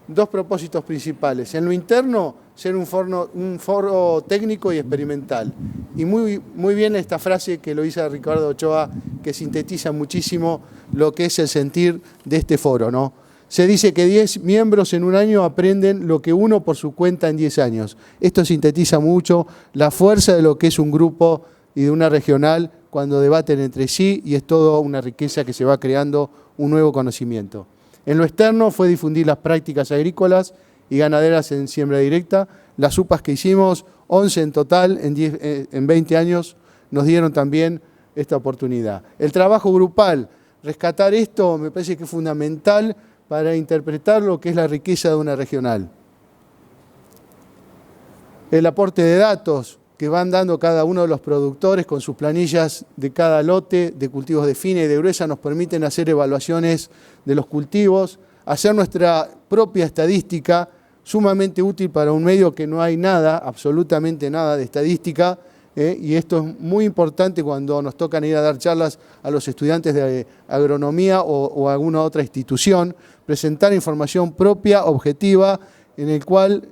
dos propósitos principales. En lo interno, ser un foro técnico y experimental. Y muy bien esta frase que lo hizo Ricardo Ochoa, que sintetiza muchísimo lo que es el sentir de este foro, ¿no? Se dice que 10 miembros en un año aprenden lo que uno por su cuenta en 10 años. Esto sintetiza mucho la fuerza de lo que es un grupo y de una regional cuando debaten entre sí, y es toda una riqueza que se va creando un nuevo conocimiento. En lo externo fue difundir las prácticas agrícolas y ganaderas en siembra directa. Las UPAs que hicimos, 11 en total, en 20 años, nos dieron también esta oportunidad. El trabajo grupal, rescatar esto me parece que es fundamental para interpretar lo que es la riqueza de una regional. El aporte de datos que van dando cada uno de los productores con sus planillas de cada lote de cultivos de fina y de gruesa nos permiten hacer evaluaciones de los cultivos, hacer nuestra propia estadística, sumamente útil para un medio que no hay nada, absolutamente nada de estadística, y esto es muy importante cuando nos tocan ir a dar charlas a los estudiantes de agronomía o alguna otra institución, presentar información propia, objetiva, en el cual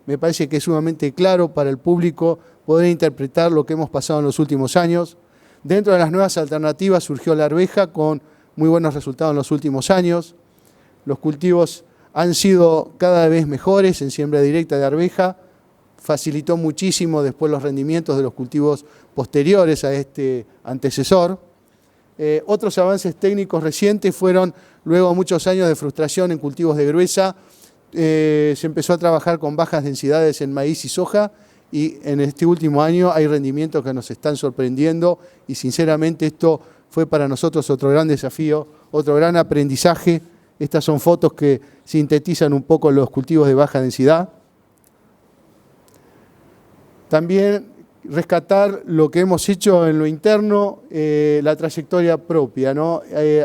me parece que es sumamente claro para el público poder interpretar lo que hemos pasado en los últimos años. Dentro de las nuevas alternativas surgió la arveja con muy buenos resultados en los últimos años. Los cultivos han sido cada vez mejores en siembra directa de arveja, facilitó muchísimo después los rendimientos de los cultivos posteriores a este antecesor. Otros avances técnicos recientes fueron, luego de muchos años de frustración en cultivos de gruesa, se empezó a trabajar con bajas densidades en maíz y soja, y en este último año hay rendimientos que nos están sorprendiendo, y sinceramente esto fue para nosotros otro gran desafío, otro gran aprendizaje. Estas son fotos que sintetizan un poco los cultivos de baja densidad. También rescatar lo que hemos hecho en lo interno, la trayectoria propia, ¿no?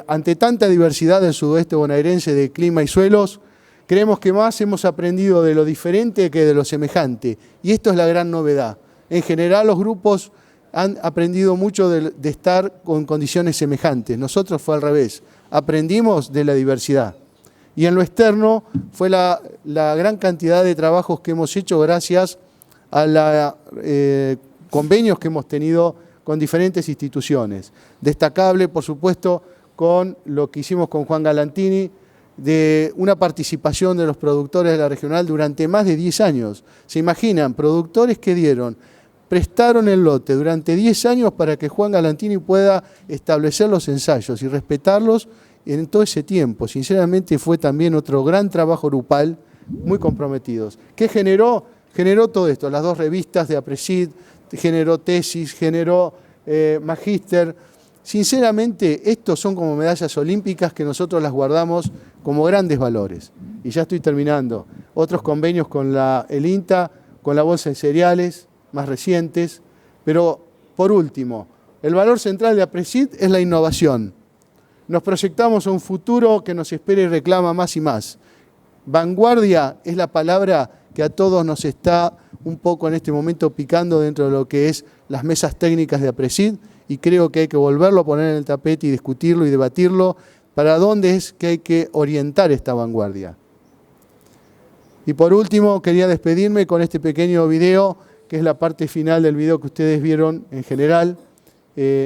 Ante tanta diversidad del sudoeste bonaerense de clima y suelos, creemos que más hemos aprendido de lo diferente que de lo semejante, y esto es la gran novedad. En general los grupos han aprendido mucho de estar con condiciones semejantes. Nosotros fue al revés, aprendimos de la diversidad. Y en lo externo fue la gran cantidad de trabajos que hemos hecho gracias a los convenios que hemos tenido con diferentes instituciones. Destacable, por supuesto, con lo que hicimos con Juan Galantini, de una participación de los productores de la regional durante más de 10 años. ¿Se imaginan? Productores que prestaron el lote durante 10 años para que Juan Galantini pueda establecer los ensayos y respetarlos en todo ese tiempo. Sinceramente fue también otro gran trabajo grupal, muy comprometidos. ¿Qué generó? Generó todo esto, las 2 revistas de APRESID, generó tesis, generó magíster. Sinceramente, estos son como medallas olímpicas que nosotros las guardamos como grandes valores. Y ya estoy terminando. Otros convenios con el INTA, con la Bolsa de Cereales, más recientes. Pero, por último, el valor central de APRESID es la innovación. Nos proyectamos a un futuro que nos espera y reclama más y más. Vanguardia es la palabra que a todos nos está un poco en este momento picando dentro de lo que es las mesas técnicas de APRESID, y creo que hay que volverlo a poner en el tapete y discutirlo y debatirlo para dónde es que hay que orientar esta vanguardia. Y por último, quería despedirme con este pequeño video, que es la parte final del video que ustedes vieron en general.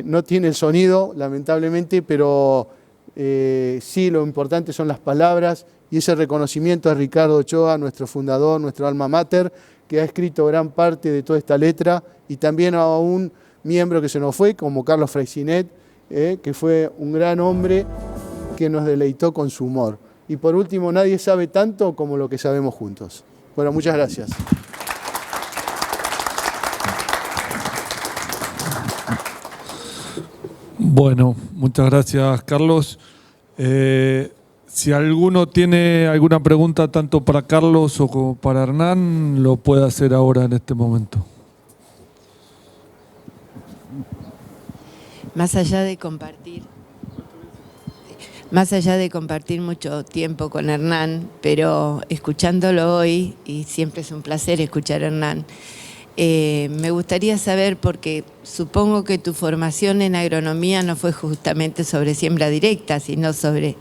No tiene el sonido, lamentablemente, pero sí, lo importante son las palabras y ese reconocimiento a Ricardo Ochoa, nuestro fundador, nuestro alma mater, que ha escrito gran parte de toda esta letra, y también a un miembro que se nos fue, como Carlos Freycinet, que fue un gran hombre que nos deleitó con su humor. Y por último, nadie sabe tanto como lo que sabemos juntos. Bueno, muchas gracias. Bueno, muchas gracias, Carlos. Si alguno tiene alguna pregunta tanto para Carlos o como para Hernán, lo puede hacer ahora en este momento. Más allá de compartir mucho tiempo con Hernán, pero escuchándolo hoy, y siempre es un placer escuchar a Hernán, me gustaría saber, porque supongo que tu formación en agronomía no fue justamente sobre siembra directa, sino sobre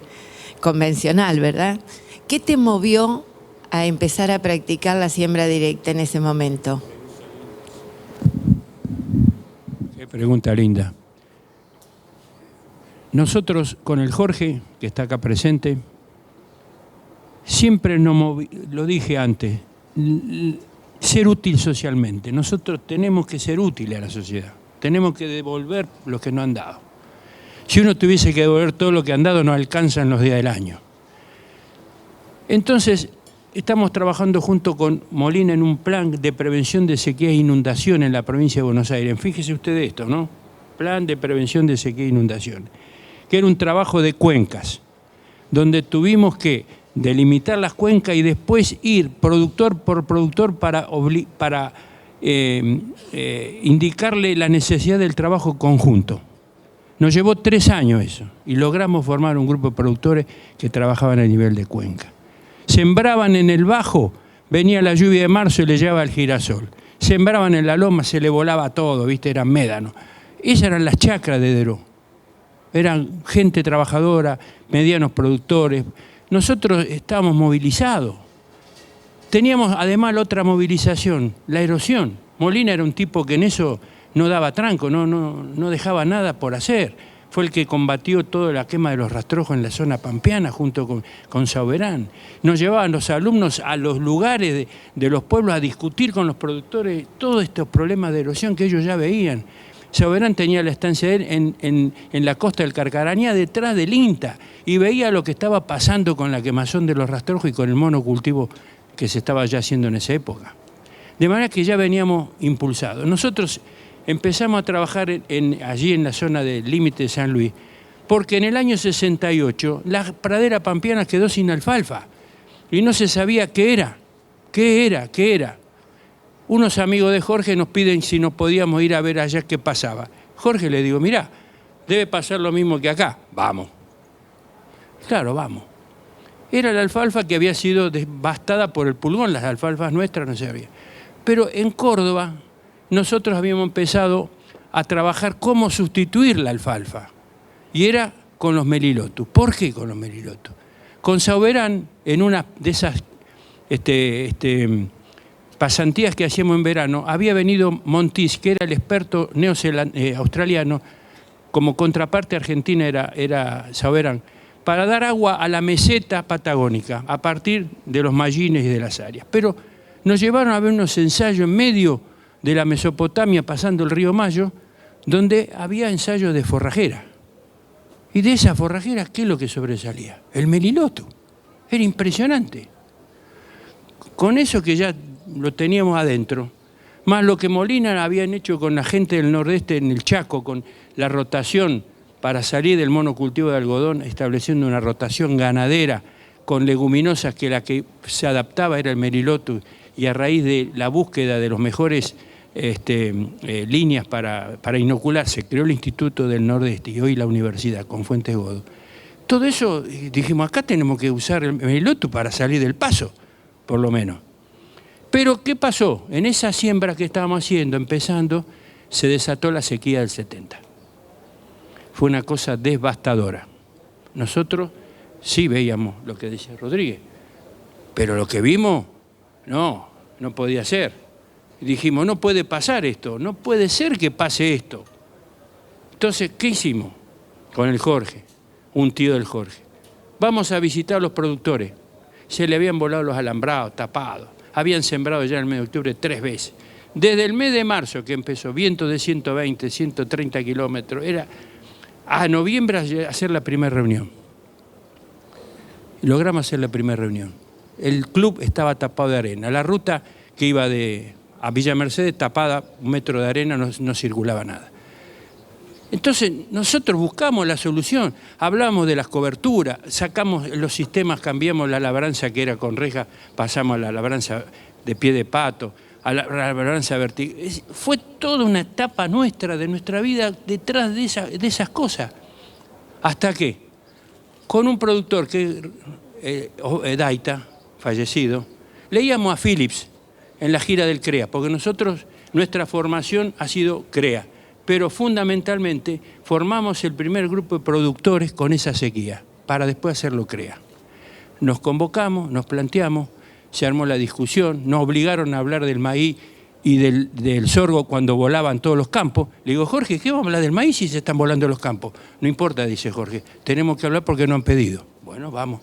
convencional, ¿verdad? ¿Qué te movió a empezar a practicar la siembra directa en ese momento? Qué pregunta linda. Nosotros con el Jorge, que está acá presente, siempre nos lo dije antes, ser útil socialmente. Nosotros tenemos que ser útiles a la sociedad, tenemos que devolver lo que nos han dado. Si uno tuviese que devolver todo lo que han dado, no alcanzan los días del año. Entonces, estamos trabajando junto con Molina en un plan de prevención de sequía e inundación en la provincia de Buenos Aires. Fíjese usted esto, ¿no? Plan de prevención de sequía e inundación, que era un trabajo de cuencas, donde tuvimos que delimitar las cuencas y después ir productor por productor para indicarle la necesidad del trabajo conjunto. Nos llevó 3 años eso y logramos formar un grupo de productores que trabajaban a nivel de cuenca. Sembraban en el bajo, venía la lluvia de marzo y le llevaba el girasol. Sembraban en la loma, se le volaba todo, ¿viste? Eran médanos. Esas eran las chacras de Deró. Eran gente trabajadora, medianos productores. Nosotros estábamos movilizados. Teníamos además la otra movilización, la erosión. Molina era un tipo que en eso no daba tranco, no dejaba nada por hacer. Fue el que combatió toda la quema de los rastrojos en la zona pampeana junto con Sauberán. Nos llevaban los alumnos a los lugares de los pueblos a discutir con los productores todos estos problemas de erosión que ellos ya veían. Sauberán tenía la estancia de él en la costa del Carcarañá, detrás del INTA, y veía lo que estaba pasando con la quemazón de los rastrojos y con el monocultivo que se estaba ya haciendo en esa época. De manera que ya veníamos impulsados. Nosotros empezamos a trabajar allí en la zona del límite de San Luis, porque en el año 68 la pradera pampeana quedó sin alfalfa y no se sabía qué era. Unos amigos de Jorge nos piden si nos podíamos ir a ver allá qué pasaba. Jorge le digo, mirá, debe pasar lo mismo que acá. Vamos. Claro, vamos. Era la alfalfa que había sido devastada por el pulgón, las alfalfas nuestras no se había. Pero en Córdoba nosotros habíamos empezado a trabajar cómo sustituir la alfalfa. Y era con los melilotus. ¿Por qué con los melilotus? Con Sauberán, en una de esas pasantías que hacíamos en verano, había venido Montis, que era el experto australiano, como contraparte argentina era Sauberán, para dar agua a la meseta patagónica, a partir de los mallines y de las áreas. Pero nos llevaron a ver unos ensayos en medio de la Mesopotamia, pasando el río Mayo, donde había ensayos de forrajera. Y de esa forrajera, ¿qué es lo que sobresalía? El meliloto. Era impresionante. Con eso que ya lo teníamos adentro, más lo que Molina habían hecho con la gente del nordeste en el Chaco, con la rotación para salir del monocultivo de algodón, estableciendo una rotación ganadera con leguminosas que la que se adaptaba era el meliloto, y a raíz de la búsqueda de los mejores líneas para inocular, se creó el Instituto del Nordeste y hoy la universidad con Fuentes Godo. Todo eso, dijimos, acá tenemos que usar el meliloto para salir del paso, por lo menos. Pero, ¿qué pasó? En esa siembra que estábamos haciendo, empezando, se desató la sequía del 70. Fue una cosa devastadora. Nosotros sí veíamos lo que decía Rodríguez, pero lo que vimos, no podía ser. Dijimos, no puede pasar esto, no puede ser que pase esto. Entonces, ¿qué hicimos con el Jorge? Un tío del Jorge. Vamos a visitar a los productores. Se le habían volado los alambrados, tapados. Habían sembrado ya en el mes de octubre 3 veces. Desde el mes de marzo que empezó, viento de 120, 130 kilómetros, era a noviembre hacer la primera reunión. Logramos hacer la primera reunión. El club estaba tapado de arena. La ruta que iba a Villa Mercedes tapada, 1 metro de arena, no circulaba nada. Entonces nosotros buscamos la solución, hablamos de las coberturas, sacamos los sistemas, cambiamos la labranza que era con reja, pasamos a la labranza de pie de pato, a la labranza vertical. Fue toda una etapa nuestra, de nuestra vida, detrás de esas cosas. Hasta que, con un productor que Daita, fallecido, leíamos a Phillips en la gira del CREA, porque nosotros, nuestra formación ha sido CREA, pero fundamentalmente formamos el primer grupo de productores con esa sequía, para después hacerlo CREA. Nos convocamos, nos planteamos, se armó la discusión, nos obligaron a hablar del maíz y del sorgo cuando volaban todos los campos. Le digo, Jorge, ¿qué vamos a hablar del maíz si se están volando los campos? No importa, dice Jorge, tenemos que hablar porque no han pedido. Bueno, vamos.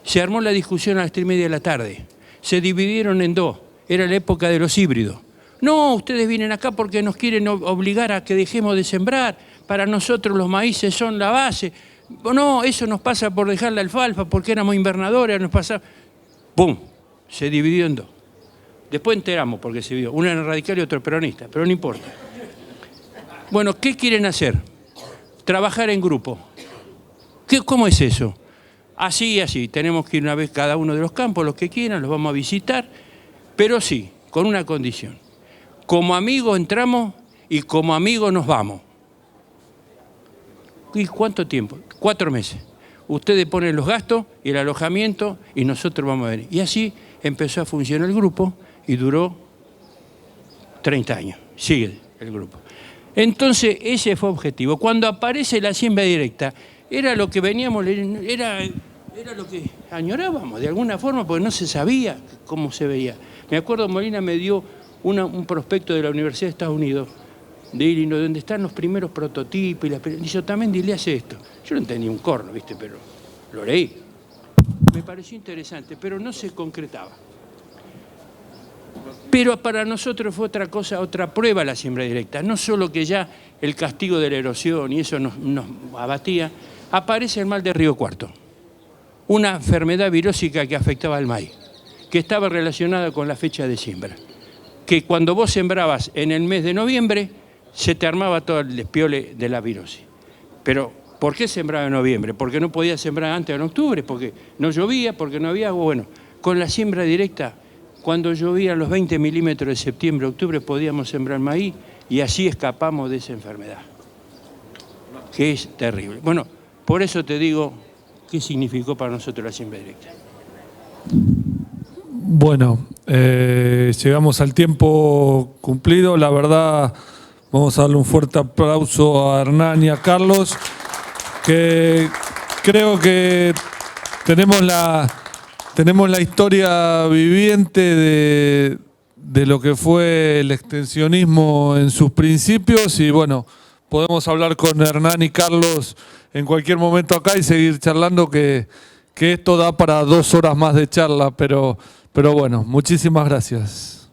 Se armó la discusión a las 3:30 de la tarde. Se dividieron en dos. Era la época de los híbridos. No, ustedes vienen acá porque nos quieren obligar a que dejemos de sembrar. Para nosotros los maíces son la base. No, eso nos pasa por dejar la alfalfa, porque éramos invernadores, nos pasa. ¡Pum! Se dividió en dos. Después enteramos porque se vio. Uno era radical y otro peronista, pero no importa. Bueno, ¿qué quieren hacer? Trabajar en grupo. ¿Cómo es eso? Así y así. Tenemos que ir una vez cada uno de los campos, los que quieran, los vamos a visitar. Pero sí, con una condición. Como amigos entramos y como amigos nos vamos. ¿Y cuánto tiempo? 4 meses. Ustedes ponen los gastos y el alojamiento y nosotros vamos a venir. Y así empezó a funcionar el grupo y duró 30 años. Sigue el grupo. Entonces, ese fue el objetivo. Cuando aparece la siembra directa, era lo que veníamos, era lo que añorábamos de alguna forma, porque no se sabía cómo se veía. Me acuerdo, Molina me dio un prospecto de la Universidad de Estados Unidos, de Illinois, donde están los primeros prototipos. Y yo también le hace esto. Yo no entendí un corno, ¿viste? Pero lo leí. Me pareció interesante, pero no se concretaba. Pero para nosotros fue otra cosa, otra prueba la siembra directa. No solo que ya el castigo de la erosión y eso nos abatía, aparece el mal de Río Cuarto, una enfermedad virósica que afectaba al maíz, que estaba relacionada con la fecha de siembra. Que cuando vos sembrabas en el mes de noviembre, se te armaba todo el despiole de la virosis. Pero, ¿por qué sembraba en noviembre? Porque no podía sembrar antes en octubre, porque no llovía, porque no había agua. Bueno, con la siembra directa, cuando llovía los 20 milímetros de septiembre, octubre, podíamos sembrar maíz y así escapamos de esa enfermedad, que es terrible. Bueno, por eso te digo qué significó para nosotros la siembra directa. Bueno, llegamos al tiempo cumplido. La verdad, vamos a darle un fuerte aplauso a Hernán y a Carlos, que creo que tenemos la historia viviente de lo que fue el extensionismo en sus principios y bueno, podemos hablar con Hernán y Carlos en cualquier momento acá y seguir charlando que esto da para 2 horas más de charla, pero bueno, muchísimas gracias.